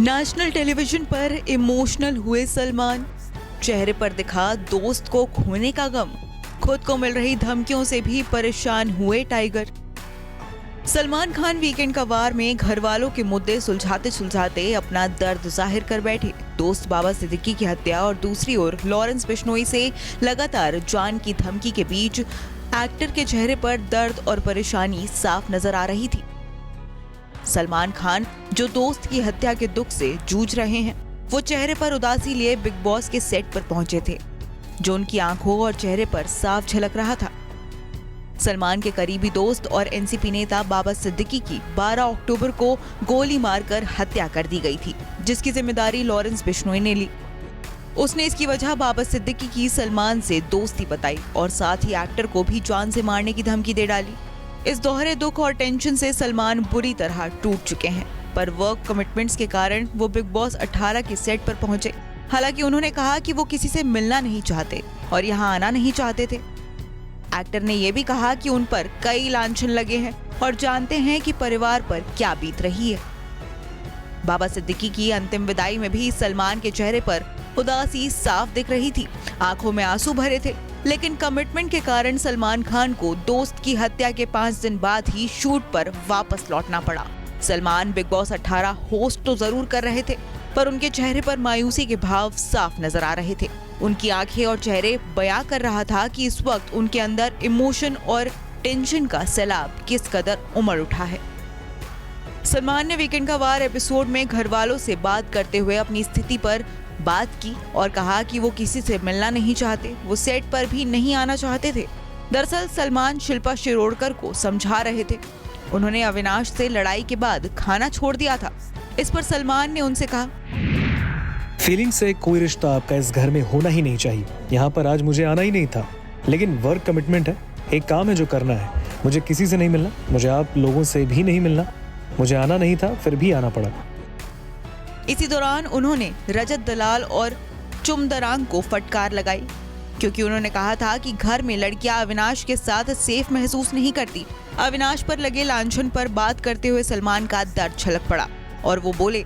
National television पर emotional हुए सलमान। चेहरे पर दिखा दोस्त को खोने का गम। खुद को मिल रही धमकियों से भी परेशान हुए टाइगर। सलमान खान वीकेंड का वार में घर वालों के मुद्दे सुलझाते सुलझाते अपना दर्द जाहिर कर बैठे। दोस्त बाबा सिद्दीकी की हत्या और दूसरी ओर लॉरेंस बिश्नोई से लगातार जान की धमकी के बीच एक्टर के चेहरे पर दर्द और परेशानी साफ नजर आ रही थी। सलमान खान जो दोस्त की हत्या के दुख से जूझ रहे हैं, वो चेहरे पर उदासी लिए बिग बॉस के सेट पर पहुंचे थे, जो उनकी आंखों और चेहरे पर साफ झलक रहा था। सलमान के करीबी दोस्त और एनसीपी नेता बाबा सिद्दीकी की 12 अक्टूबर को गोली मारकर हत्या कर दी गई थी, जिसकी जिम्मेदारी लॉरेंस बिश्नोई ने ली। उसने इसकी वजह बाबा सिद्दीकी की सलमान से दोस्ती बताई और साथ ही एक्टर को भी जान से मारने की धमकी दे डाली। इस दोहरे दुख और टेंशन से सलमान बुरी तरह टूट चुके हैं, पर वर्क कमिटमेंट्स के कारण वो बिग बॉस 18 के सेट पर पहुंचे। हालांकि उन्होंने कहा कि वो किसी से मिलना नहीं चाहते और यहाँ आना नहीं चाहते थे। एक्टर ने यह भी कहा कि उन पर कई लांछन लगे हैं और जानते हैं कि परिवार पर क्या बीत रही है। बाबा सिद्दीकी की अंतिम विदाई में भी सलमान के चेहरे पर उदासी साफ दिख रही थी, आंखों में आंसू भरे थे। लेकिन कमिटमेंट के कारण सलमान खान को दोस्त की हत्या के 5 दिन बाद ही शूट पर वापस लौटना पड़ा। सलमान बिग बॉस 18 होस्ट तो जरूर कर रहे थे, पर उनके चेहरे पर मायूसी के भाव साफ नजर आ रहे थे। उनकी आंखें और चेहरे बयां कर रहा था कि इस वक्त उनके अंदर इमोशन और टेंशन का सैलाब किस कदर उमड़ उठा है। सलमान ने वीकेंड का वार एपिसोड में घर वालों से बात करते हुए अपनी स्थिति पर बात की और कहा कि वो किसी से मिलना नहीं चाहते, वो सेट पर भी नहीं आना चाहते थे। दरअसल सलमान शिल्पा शिरोडकर को समझा रहे थे। उन्होंने अविनाश से लड़ाई के बाद खाना छोड़ दिया था। इस पर सलमान ने उनसे कहा, फीलिंग से कोई रिश्ता आपका इस घर में होना ही नहीं चाहिए। यहाँ पर आज मुझे आना ही नहीं था, लेकिन वर्क कमिटमेंट है, एक काम है जो करना है। मुझे किसी से नहीं मिलना, मुझे आप लोगों से भी नहीं मिलना। मुझे आना नहीं था, फिर भी आना पड़ा। इसी दौरान उन्होंने रजत दलाल और चुमदरांग को फटकार लगाई, क्योंकि उन्होंने कहा था कि घर में लड़कियां अविनाश के साथ सेफ महसूस नहीं करती। अविनाश पर लगे लांछन पर बात करते हुए सलमान का दर्द छलक पड़ा और वो बोले,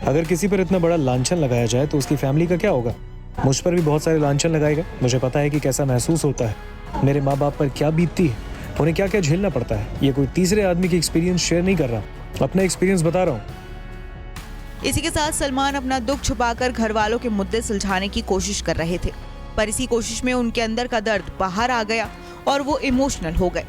अगर किसी पर इतना बड़ा लांछन लगाया जाए तो उसकी फैमिली का क्या होगा? मुझ पर भी बहुत सारे लांछन लगाए गए। मुझे पता है कि कैसा महसूस होता है, मेरे माँ बाप पर क्या बीतती है, उन्हें क्या क्या झेलना पड़ता है। ये कोई तीसरे आदमी की एक्सपीरियंस शेयर नहीं कर रहा, अपना एक्सपीरियंस बता रहा हूँ। इसी के साथ सलमान अपना दुख छुपाकर घर वालों के मुद्दे सुलझाने की कोशिश कर रहे थे, पर इसी कोशिश में उनके अंदर का दर्द बाहर आ गया और वो इमोशनल हो गए।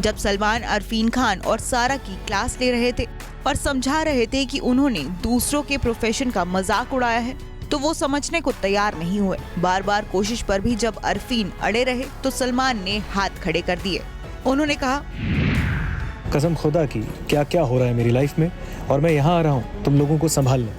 जब सलमान अरफीन खान और सारा की क्लास ले रहे थे और समझा रहे थे कि उन्होंने दूसरों के प्रोफेशन का मजाक उड़ाया है, तो वो समझने को तैयार नहीं हुए। बार बार कोशिश पर भी जब अरफीन अड़े रहे तो सलमान ने हाथ खड़े कर दिए। उन्होंने कहा, कसम खुदा की क्या क्या हो रहा है मेरी लाइफ में, और मैं यहाँ आ रहा हूँ तुम लोगों को संभालने।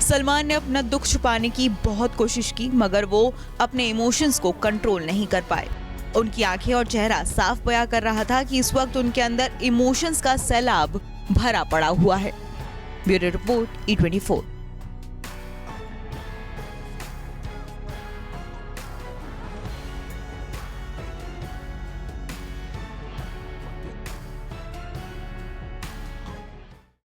सलमान ने अपना दुख छुपाने की बहुत कोशिश की, मगर वो अपने इमोशंस को कंट्रोल नहीं कर पाए। उनकी आंखें और चेहरा साफ बयां कर रहा था कि इस वक्त उनके अंदर इमोशंस का सैलाब भरा पड़ा हुआ है। Bureau report E24।